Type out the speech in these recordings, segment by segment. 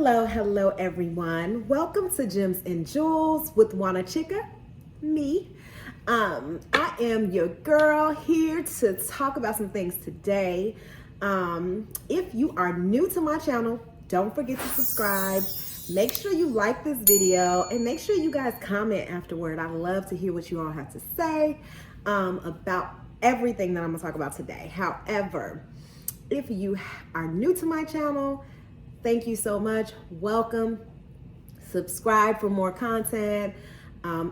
Hello everyone. Welcome to Gems and Jewels with Wanna Chica, me. I am your girl here to talk about some things today. If you are new to my channel, don't forget to subscribe. Make sure you like this video and make sure you guys comment afterward. I love to hear what you all have to say about everything that I'm gonna talk about today. However, if you are new to my channel, thank you so much. Welcome. Subscribe for more content.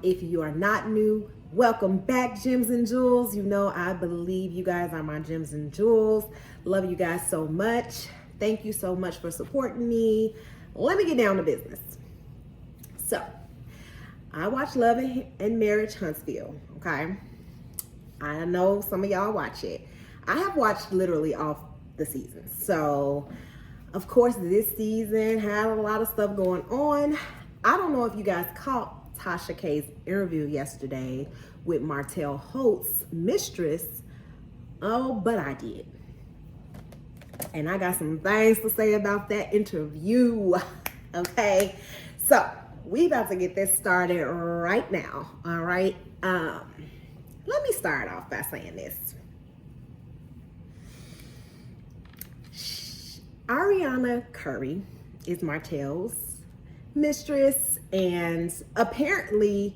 If you are not new, welcome back, Gems and Jewels. You know, I believe you guys are my gems and jewels. Love you guys so much. Thank you so much for supporting me. Let me get down to business. So, I watch Love and Marriage Huntsville, okay? I know some of y'all watch it. I have watched literally all the seasons. So, of course, this season had a lot of stuff going on. I don't know if you guys caught Tasha K's interview yesterday with Martell Holt's mistress. Oh, but I did. And I got some things to say about that interview. Okay, so we about to get this started right now. All right. Let me start off by saying this. Ariana Curry is Martell's mistress, and apparently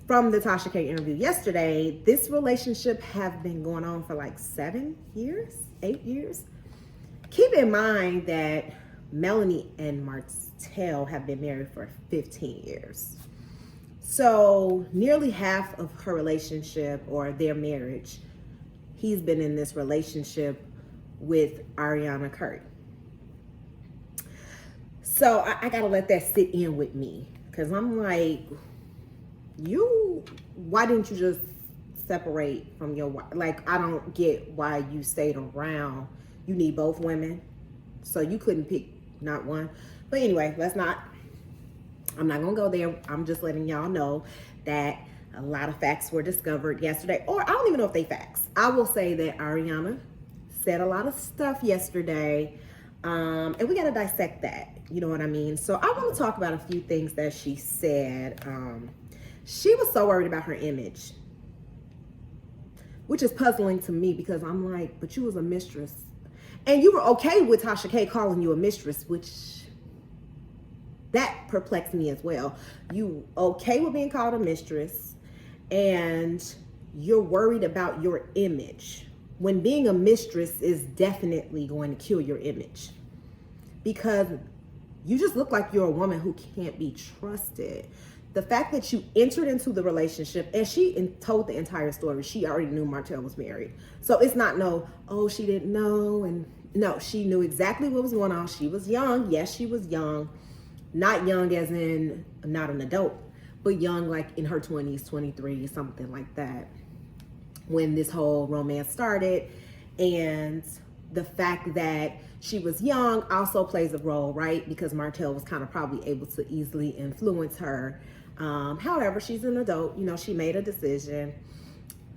from the Tasha K interview yesterday, this relationship have been going on for like 7 years, 8 years. Keep in mind that Melanie and Martell have been married for 15 years. So nearly half of her relationship or their marriage, he's been in this relationship with Ariana Curry. So I gotta let that sit in with me, because I'm like, why didn't you just separate from your wife? Like, I don't get why you stayed around. You need both women, so you couldn't pick not one. But anyway, I'm not gonna go there. I'm just letting y'all know that a lot of facts were discovered yesterday, or I don't even know if they facts. I will say that Ariana said a lot of stuff yesterday, and we got to dissect that. You know what I mean? So I want to talk about a few things that she said. She was so worried about her image, which is puzzling to me, because I'm like, but you was a mistress. And you were okay with Tasha K calling you a mistress, which that perplexed me as well. You okay with being called a mistress, and you're worried about your image, when being a mistress is definitely going to kill your image, because you just look like you're a woman who can't be trusted. The fact that you entered into the relationship, and she told the entire story. She already knew Martell was married. So it's not she didn't know. And no, she knew exactly what was going on. She was young. Yes, she was young. Not young as in not an adult, but young like in her 20s, 23, something like that, when this whole romance started. And the fact that she was young also plays a role, right? Because Martell was kind of probably able to easily influence her. However, she's an adult. You know, she made a decision.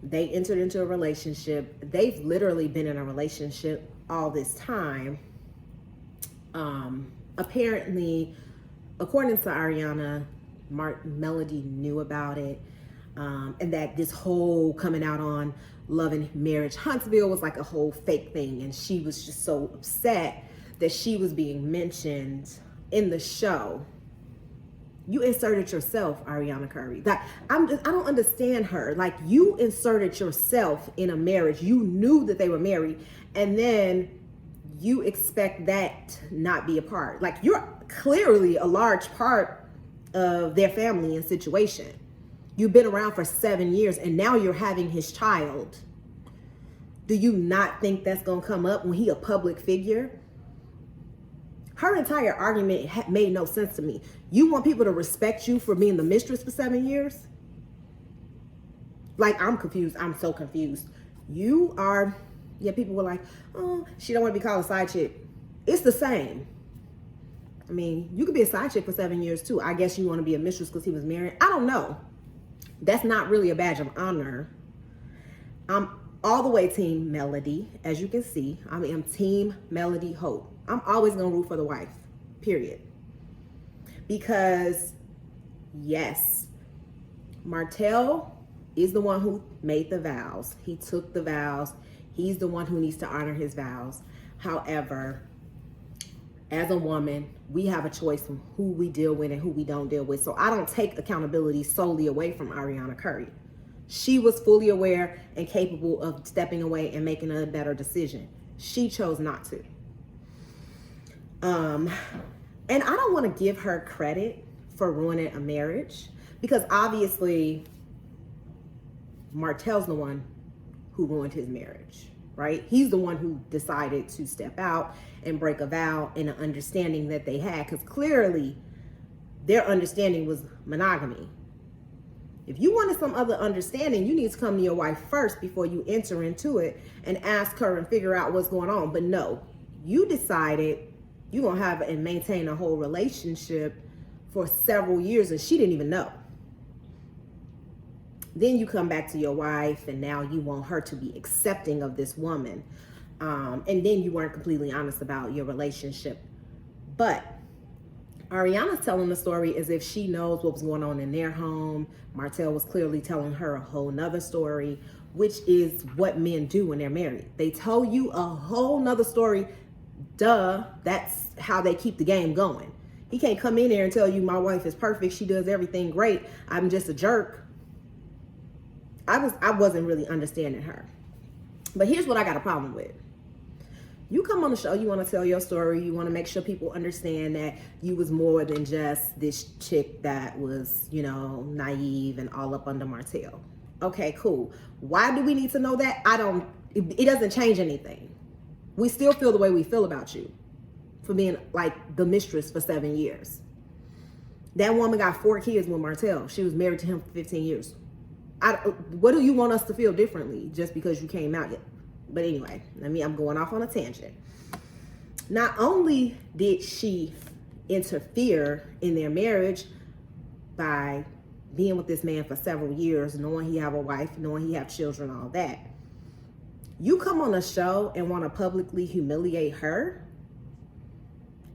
They entered into a relationship. They've literally been in a relationship all this time. Apparently, according to Ariana, Melody knew about it. And that this whole coming out on Love and Marriage Huntsville was like a whole fake thing. And she was just so upset that she was being mentioned in the show. You inserted yourself, Ariana Curry. I don't understand her. Like, you inserted yourself in a marriage. You knew that they were married, and then you expect that to not be a part. Like, you're clearly a large part of their family and situation. You've been around for 7 years, and now you're having his child. Do you not think that's going to come up when he a public figure? Her entire argument made no sense to me. You want people to respect you for being the mistress for 7 years? Like, I'm confused. I'm so confused. People were like, oh, she don't want to be called a side chick. It's the same. I mean, you could be a side chick for 7 years too. I guess you want to be a mistress because he was married. I don't know. That's not really a badge of honor. I'm all the way team Melody. As you can see, I am team Melody Holt. I'm always going to root for the wife. period. Because yes, Martell is the one who made the vows. He took the vows. He's the one who needs to honor his vows. However, as a woman, we have a choice on who we deal with and who we don't deal with. So I don't take accountability solely away from Ariana Curry. She was fully aware and capable of stepping away and making a better decision. She chose not to. And I don't want to give her credit for ruining a marriage, because obviously Martell's the one who ruined his marriage, right? He's the one who decided to step out and break a vow in an understanding that they had, because clearly their understanding was monogamy. If you wanted some other understanding, you need to come to your wife first before you enter into it and ask her and figure out what's going on. But no, you decided you're going to have and maintain a whole relationship for several years and she didn't even know. Then you come back to your wife and now you want her to be accepting of this woman. And then you weren't completely honest about your relationship. But Ariana's telling the story as if she knows what was going on in their home. Martell was clearly telling her a whole nother story, which is what men do when they're married. They tell you a whole nother story. Duh, that's how they keep the game going. He can't come in there and tell you my wife is perfect, she does everything great, I'm just a jerk. I wasn't really understanding her. But here's what I got a problem with. You come on the show, you want to tell your story, you want to make sure people understand that you was more than just this chick that was, you know, naive and all up under Martell. Okay, cool. Why do we need to know that? It doesn't change anything. We still feel the way we feel about you for being like the mistress for 7 years. That woman got 4 kids with Martell. She was married to him for 15 years. What do you want us to feel differently just because you came out yet? But anyway, I'm going off on a tangent. Not only did she interfere in their marriage by being with this man for several years, knowing he have a wife, knowing he have children, all that. You come on a show and want to publicly humiliate her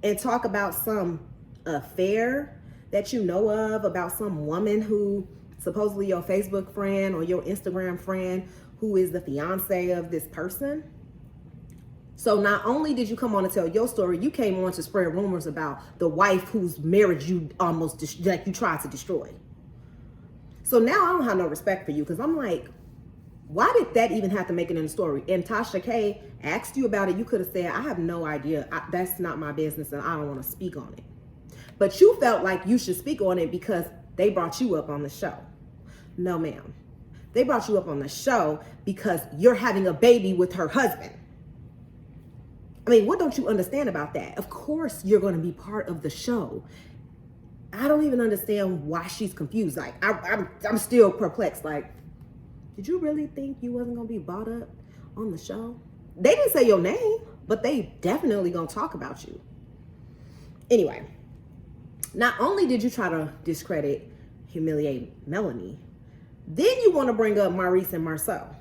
and talk about some affair that you know of, about some woman who supposedly your Facebook friend or your Instagram friend who is the fiance of this person. So not only did you come on to tell your story, you came on to spread rumors about the wife whose marriage you like you tried to destroy. So now I don't have no respect for you, because I'm like, why did that even have to make it in the story? And Tasha K asked you about it. You could have said, I have no idea. That's not my business and I don't want to speak on it. But you felt like you should speak on it because they brought you up on the show. No, ma'am. They brought you up on the show because you're having a baby with her husband. I mean, what don't you understand about that? Of course you're going to be part of the show. I don't even understand why she's confused. Like, I'm still perplexed. Like, did you really think you wasn't going to be brought up on the show? They didn't say your name, but they definitely going to talk about you. Anyway, not only did you try to discredit, humiliate Melanie, then you want to bring up Maurice and Marcel.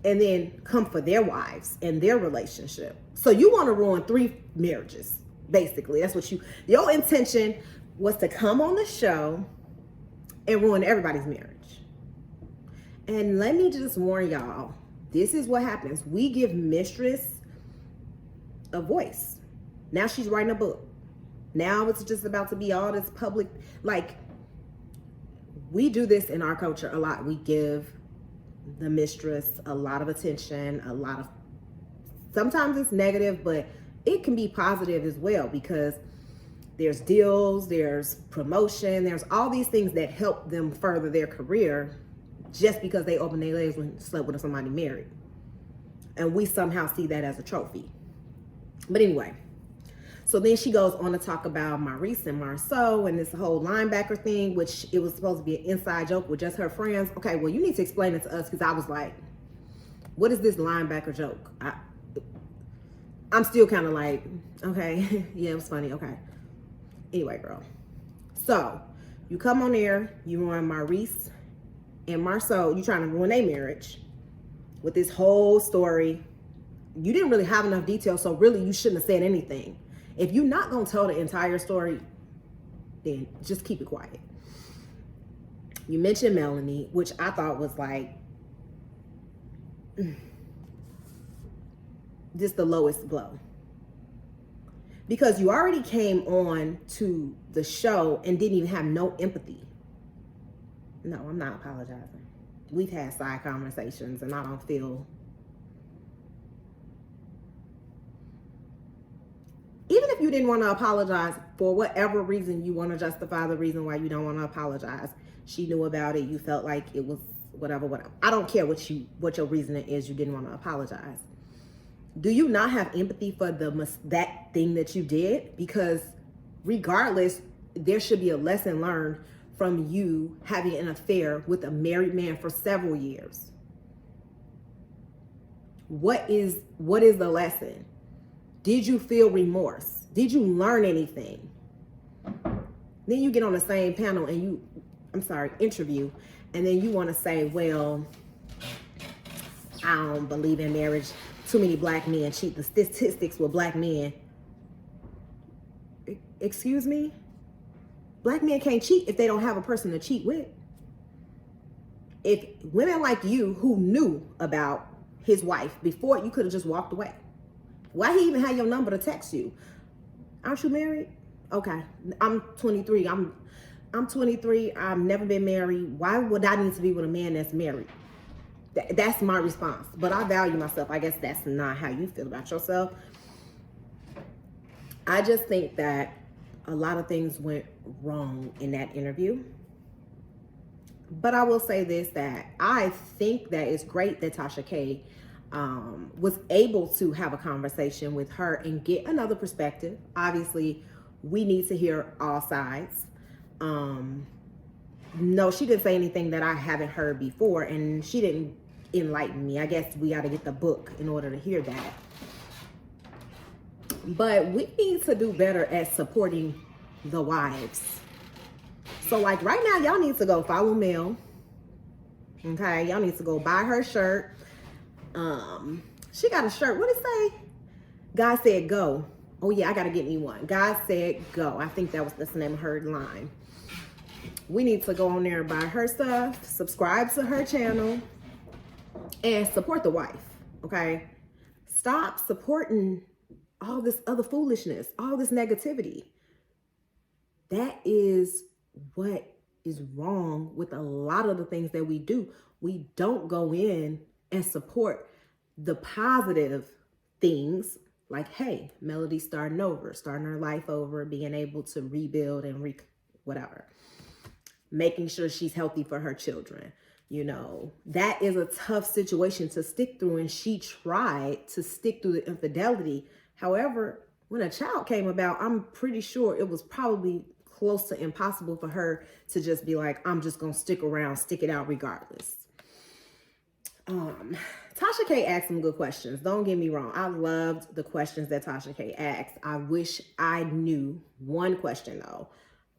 And then come for their wives and their relationship. So you want to ruin 3 marriages, basically. That's what your intention was, to come on the show and ruin everybody's marriage. And let me just warn y'all, this is what happens. We give Mistress a voice. Now she's writing a book. Now it's just about to be all this public, like, we do this in our culture a lot. We give the mistress a lot of attention, sometimes it's negative, but it can be positive as well, because there's deals, there's promotion, there's all these things that help them further their career just because they opened their legs and slept with somebody married. And we somehow see that as a trophy. But anyway, so then she goes on to talk about Maurice and Marceau and this whole linebacker thing, which it was supposed to be an inside joke with just her friends. Okay, well, you need to explain it to us, because I was like, what is this linebacker joke? I'm still kind of like, okay, yeah, it was funny, okay. Anyway, girl. So, you come on there, you ruin Maurice and Marceau, you trying to ruin their marriage with this whole story. You didn't really have enough detail, so really you shouldn't have said anything. If you're not going to tell the entire story, then just keep it quiet. You mentioned Melanie, which I thought was like just the lowest blow. Because you already came on to the show and didn't even have no empathy. No, I'm not apologizing. We've had side conversations and I don't feel... Even if you didn't want to apologize, for whatever reason you want to justify the reason why you don't want to apologize. She knew about it. You felt like it was whatever. I don't care what your reasoning is. You didn't want to apologize. Do you not have empathy for that thing that you did? Because regardless, there should be a lesson learned from you having an affair with a married man for several years. What is the lesson? Did you feel remorse? Did you learn anything? Then you get on the same panel and interview, and then you want to say, well, I don't believe in marriage. Too many black men cheat. The statistics with black men. Excuse me? Black men can't cheat if they don't have a person to cheat with. If women like you who knew about his wife before, you could have just walked away. Why he even had your number to text you? Aren't you married? Okay, I'm 23. I'm 23. I've never been married. Why would I need to be with a man that's married? That's my response. But I value myself. I guess that's not how you feel about yourself. I just think that a lot of things went wrong in that interview. But I will say this, that I think that it's great that Tasha K was able to have a conversation with her and get another perspective. Obviously, we need to hear all sides. No, she didn't say anything that I haven't heard before, and she didn't enlighten me. I guess we got to get the book in order to hear that. But we need to do better at supporting the wives. So like right now, y'all need to go follow Mel. Okay, y'all need to go buy her shirt. She got a shirt. What did it say? God said go. Oh yeah, I gotta get me one. God said go. I think that's the name of her line. We need to go on there and buy her stuff, subscribe to her channel, and support the wife. Okay, stop supporting all this other foolishness, all this negativity. That is what is wrong with a lot of the things that we do. We don't go in and support the positive things, like, hey, Melody starting her life over, being able to rebuild and whatever, making sure she's healthy for her children. You know, that is a tough situation to stick through, and she tried to stick through the infidelity. However, when a child came about, I'm pretty sure it was probably close to impossible for her to just be like, I'm just gonna stick around, stick it out regardless. Tasha K asked some good questions. Don't get me wrong. I loved the questions that Tasha K asked. I wish I knew one question though.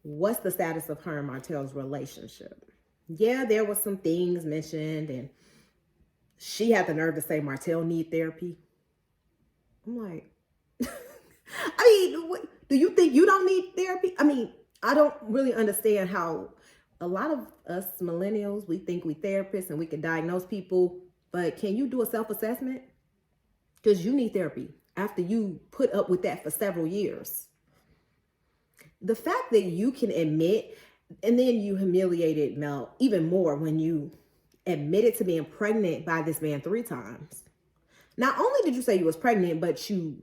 What's the status of her and Martell's relationship? Yeah, there was some things mentioned, and she had the nerve to say Martell need therapy. I'm like, I mean, do you think you don't need therapy? I mean, I don't really understand how a lot of us millennials, we think we therapists and we can diagnose people, but can you do a self-assessment? Because you need therapy after you put up with that for several years. The fact that you can admit, and then you humiliated Mel even more when you admitted to being pregnant by this man 3 times. Not only did you say you was pregnant, but you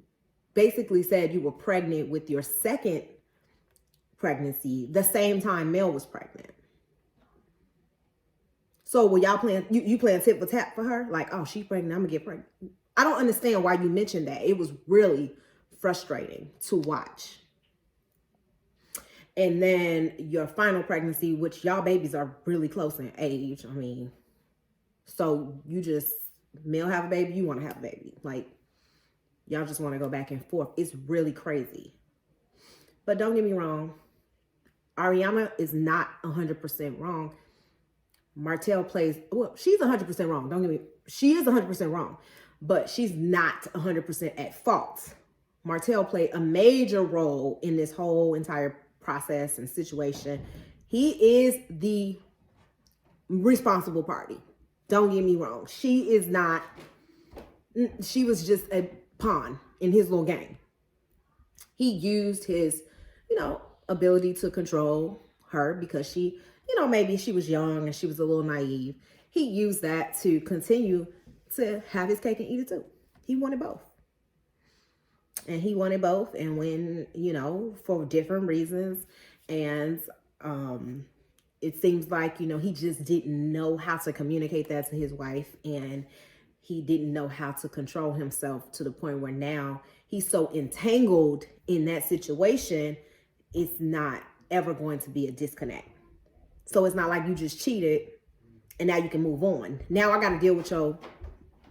basically said you were pregnant with your second pregnancy the same time Mel was pregnant. So were y'all playing, you playing tit for tat for her? Like, oh, she's pregnant, I'm gonna get pregnant. I don't understand why you mentioned that. It was really frustrating to watch. And then your final pregnancy, which y'all babies are really close in age. I mean, so you just, Mel have a baby, you want to have a baby. Like, y'all just want to go back and forth. It's really crazy. But don't get me wrong. Ariana is not 100% wrong. Martell plays, well, she's 100% wrong. She is 100% wrong. But she's not 100% at fault. Martell played a major role in this whole entire process and situation. He is the responsible party. Don't get me wrong. She is not, she was just a pawn in his little game. He used his, ability to control her because she, maybe she was young and she was a little naive. He used that to continue to have his cake and eat it too. He wanted both. And he wanted both. And when, for different reasons. And it seems like, he just didn't know how to communicate that to his wife. And he didn't know how to control himself to the point where now he's so entangled in that situation, it's not ever going to be a disconnect. So it's not like you just cheated and now you can move on. Now I got to deal with your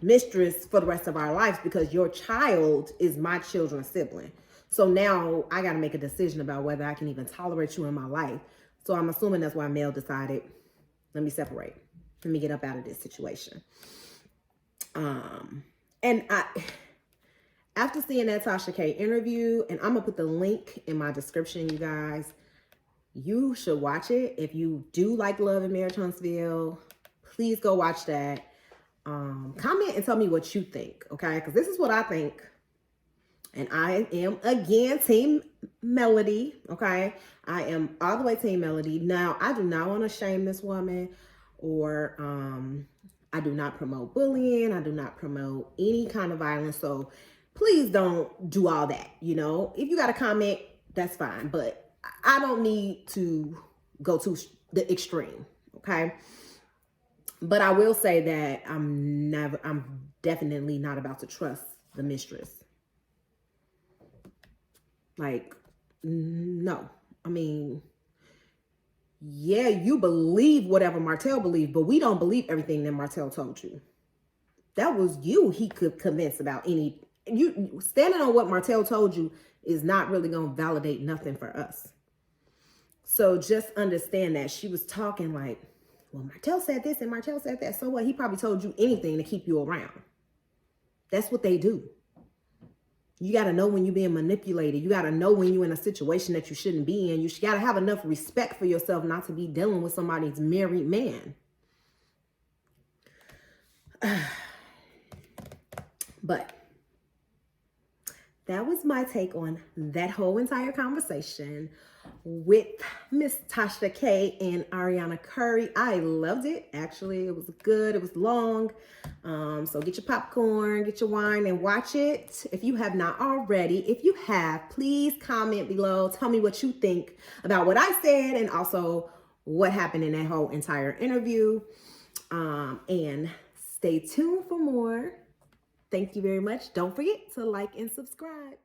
mistress for the rest of our lives because your child is my children's sibling. So now I got to make a decision about whether I can even tolerate you in my life. So I'm assuming that's why Mel decided, let me separate. Let me get up out of this situation. And after seeing that Tasha K interview, and I'm gonna put the link in my description, you guys, you should watch it. If you do like Love and Marriage Huntsville, please go watch that. Comment and tell me what you think, okay? Because this is what I think. And I am, again, Team Melody, okay? I am all the way Team Melody. Now, I do not want to shame this woman or I do not promote bullying. I do not promote any kind of violence. So please don't do all that, If you got a comment, that's fine. But I don't need to go to the extreme, okay? But I will say that I'm definitely not about to trust the mistress. Like, no. I mean, yeah, you believe whatever Martell believed, but we don't believe everything that Martell told you. That was you he could convince about you standing on what Martell told you is not really going to validate nothing for us. So just understand that she was talking like, well, Martell said this and Martell said that. So what? He probably told you anything to keep you around. That's what they do. You got to know when you're being manipulated. You got to know when you're in a situation that you shouldn't be in. You got to have enough respect for yourself not to be dealing with somebody's married man. But that was my take on that whole entire conversation with Miss Tasha K and Ariana Curry. I loved it. Actually, it was good. It was long. So get your popcorn, get your wine, and watch it. If you have not already, if you have, please comment below. Tell me what you think about what I said and also what happened in that whole entire interview. And stay tuned for more. Thank you very much. Don't forget to like and subscribe.